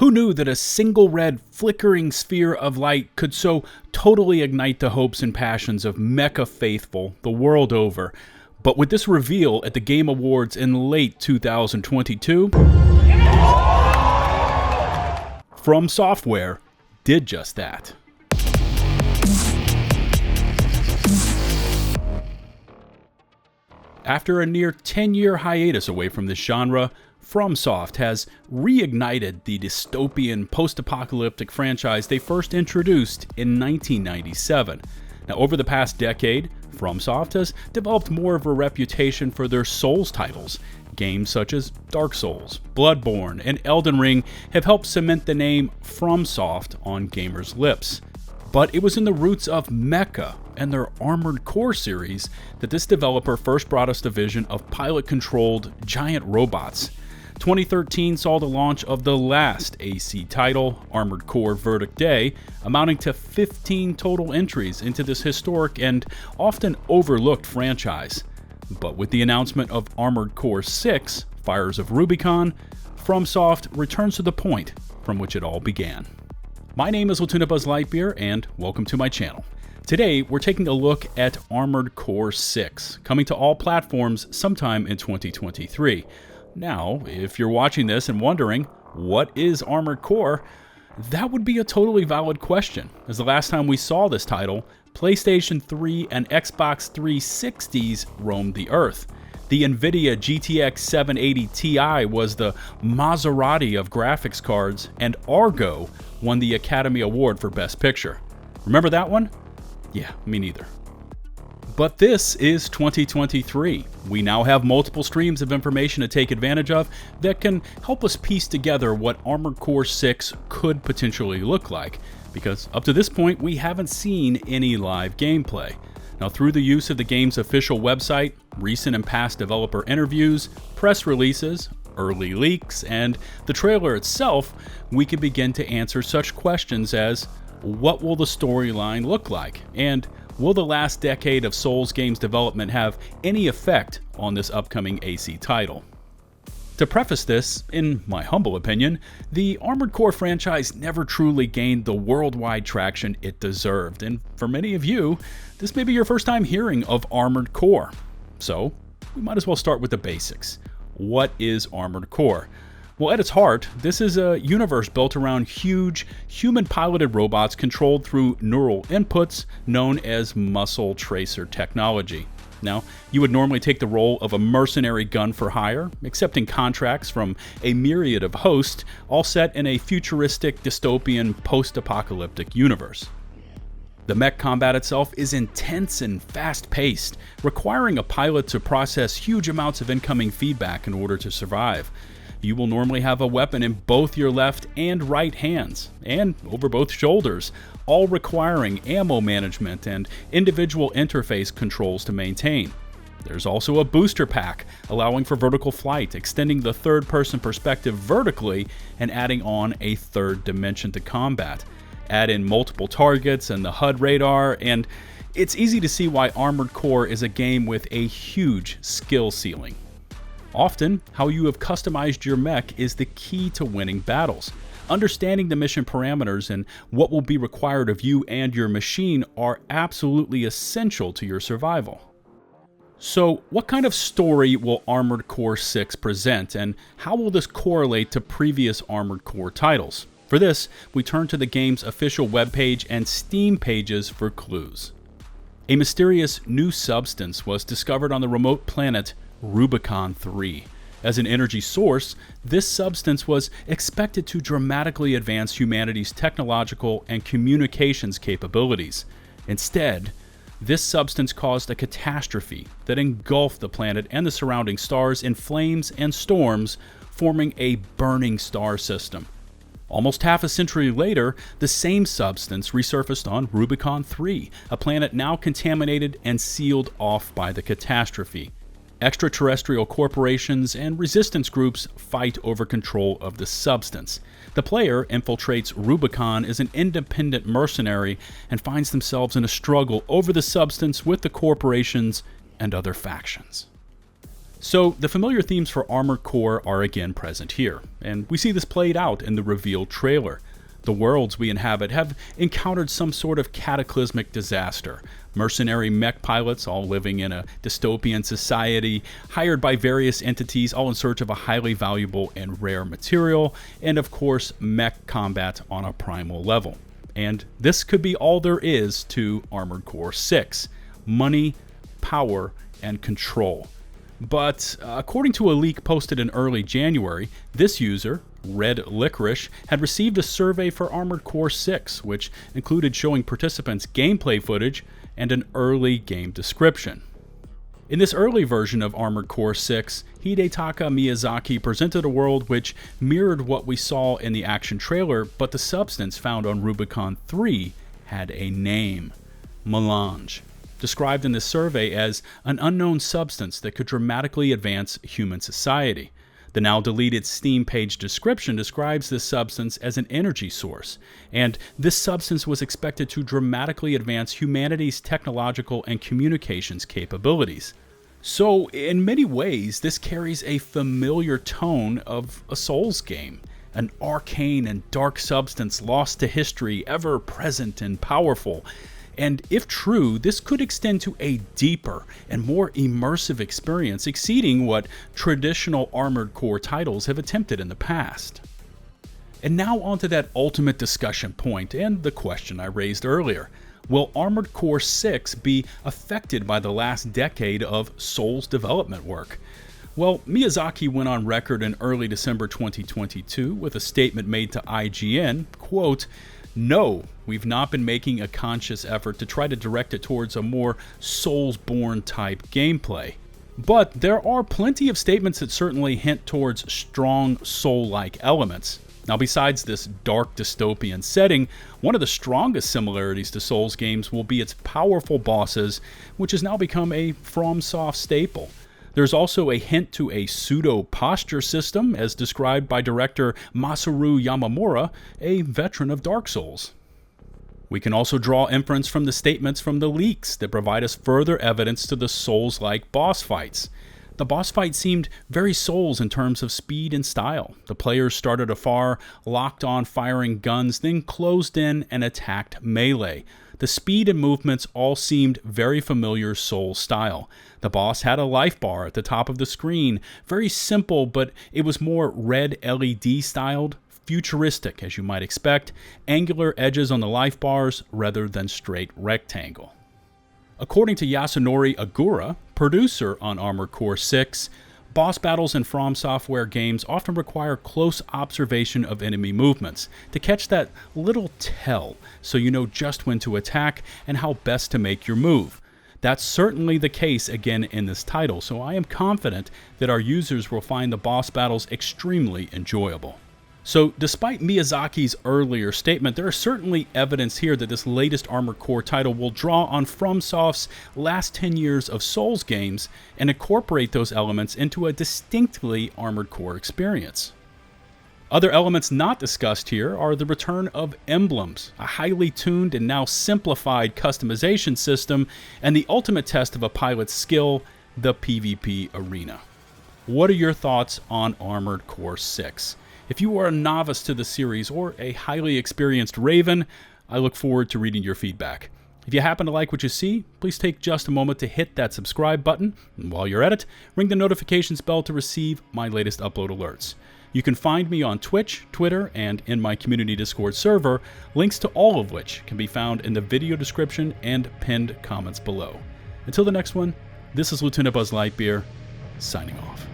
Who knew that a single red flickering sphere of light could so totally ignite the hopes and passions of mecha faithful the world over? But with this reveal at the Game Awards in late 2022, From Software did just that. After a near 10-year hiatus away from this genre, FromSoft has reignited the dystopian post-apocalyptic franchise they first introduced in 1997. Now, over the past decade, FromSoft has developed more of a reputation for their Souls titles. Games such as Dark Souls, Bloodborne, and Elden Ring have helped cement the name FromSoft on gamers' lips. But it was in the roots of mecha and their Armored Core series that this developer first brought us the vision of pilot-controlled giant robots. 2013 saw the launch of the last AC title, Armored Core Verdict Day, amounting to 15 total entries into this historic and often overlooked franchise. But with the announcement of Armored Core 6, Fires of Rubicon, FromSoft returns to the point from which it all began. My name is LukeTheDuke, and welcome to my channel. Today, we're taking a look at Armored Core 6, coming to all platforms sometime in 2023. Now, if you're watching this and wondering, what is Armored Core? That would be a totally valid question, as the last time we saw this title, PlayStation 3 and Xbox 360s roamed the earth. The NVIDIA GTX 780 Ti was the Maserati of graphics cards, and Argo won the Academy Award for Best Picture. Remember that one? Yeah, me neither. But this is 2023. We now have multiple streams of information to take advantage of that can help us piece together what Armored Core 6 could potentially look like, because up to this point we haven't seen any live gameplay. Now, through the use of the game's official website, recent and past developer interviews, press releases, early leaks, and the trailer itself, we can begin to answer such questions as, what will the storyline look like? And will the last decade of Souls games development have any effect on this upcoming AC title? To preface this, in my humble opinion, the Armored Core franchise never truly gained the worldwide traction it deserved, and for many of you, this may be your first time hearing of Armored Core. So, we might as well start with the basics. What is Armored Core? Well, at its heart, this is a universe built around huge, human-piloted robots controlled through neural inputs known as muscle tracer technology. Now, you would normally take the role of a mercenary gun for hire, accepting contracts from a myriad of hosts, all set in a futuristic, dystopian, post-apocalyptic universe. The mech combat itself is intense and fast-paced, requiring a pilot to process huge amounts of incoming feedback in order to survive. You will normally have a weapon in both your left and right hands, and over both shoulders, all requiring ammo management and individual interface controls to maintain. There's also a booster pack, allowing for vertical flight, extending the third-person perspective vertically and adding on a third dimension to combat. Add in multiple targets and the HUD radar, and it's easy to see why Armored Core is a game with a huge skill ceiling. Often, how you have customized your mech is the key to winning battles. Understanding the mission parameters and what will be required of you and your machine are absolutely essential to your survival. So, what kind of story will Armored Core 6 present, and how will this correlate to previous Armored Core titles? For this, we turn to the game's official webpage and Steam pages for clues. A mysterious new substance was discovered on the remote planet Rubicon 3. As an energy source, this substance was expected to dramatically advance humanity's technological and communications capabilities. Instead, this substance caused a catastrophe that engulfed the planet and the surrounding stars in flames and storms, forming a burning star system. Almost half a century later, the same substance resurfaced on Rubicon 3, a planet now contaminated and sealed off by the catastrophe. Extraterrestrial corporations and resistance groups fight over control of the substance. The player infiltrates Rubicon as an independent mercenary and finds themselves in a struggle over the substance with the corporations and other factions. So the familiar themes for Armored Core are again present here, and we see this played out in the reveal trailer. The worlds we inhabit have encountered some sort of cataclysmic disaster. Mercenary mech pilots, all living in a dystopian society, hired by various entities, all in search of a highly valuable and rare material, and of course, mech combat on a primal level. And this could be all there is to Armored Core 6. Money, power, and control. But according to a leak posted in early January, this user, Red Licorice, had received a survey for Armored Core 6, which included showing participants gameplay footage and an early game description. In this early version of Armored Core 6, Hidetaka Miyazaki presented a world which mirrored what we saw in the action trailer, but the substance found on Rubicon 3 had a name: Melange. Described in this survey as an unknown substance that could dramatically advance human society. The now deleted Steam page description describes this substance as an energy source, and this substance was expected to dramatically advance humanity's technological and communications capabilities. So, in many ways, this carries a familiar tone of a Souls game. An arcane and dark substance lost to history, ever present and powerful. And if true, this could extend to a deeper and more immersive experience, exceeding what traditional Armored Core titles have attempted in the past. And now onto that ultimate discussion point and the question I raised earlier. Will Armored Core 6 be affected by the last decade of Souls development work? Well, Miyazaki went on record in early December 2022 with a statement made to IGN, quote, "No, we've not been making a conscious effort to try to direct it towards a more Soulsborne type gameplay. But there are plenty of statements that certainly hint towards strong Soul-like elements. Now, besides this dark dystopian setting, one of the strongest similarities to Souls games will be its powerful bosses, which has now become a FromSoft staple. There's also a hint to a pseudo-posture system, as described by director Masaru Yamamura, a veteran of Dark Souls. We can also draw inference from the statements from the leaks that provide us further evidence to the Souls-like boss fights. The boss fight seemed very Souls in terms of speed and style. The players started afar, locked on firing guns, then closed in and attacked melee. The speed and movements all seemed very familiar Souls style. The boss had a life bar at the top of the screen. Very simple, but it was more red LED styled, futuristic as you might expect, angular edges on the life bars rather than straight rectangle. According to Yasunori Agura, producer on Armored Core 6, boss battles in From Software games often require close observation of enemy movements to catch that little tell so you know just when to attack and how best to make your move. That's certainly the case again in this title, so I am confident that our users will find the boss battles extremely enjoyable. So, despite Miyazaki's earlier statement, there is certainly evidence here that this latest Armored Core title will draw on FromSoft's last 10 years of Souls games and incorporate those elements into a distinctly Armored Core experience. Other elements not discussed here are the return of Emblems, a highly tuned and now simplified customization system, and the ultimate test of a pilot's skill, the PvP arena. What are your thoughts on Armored Core 6? If you are a novice to the series or a highly experienced Raven, I look forward to reading your feedback. If you happen to like what you see, please take just a moment to hit that subscribe button, and while you're at it, ring the notifications bell to receive my latest upload alerts. You can find me on Twitch, Twitter, and in my community Discord server, links to all of which can be found in the video description and pinned comments below. Until the next one, this is LukeTheDuke, signing off.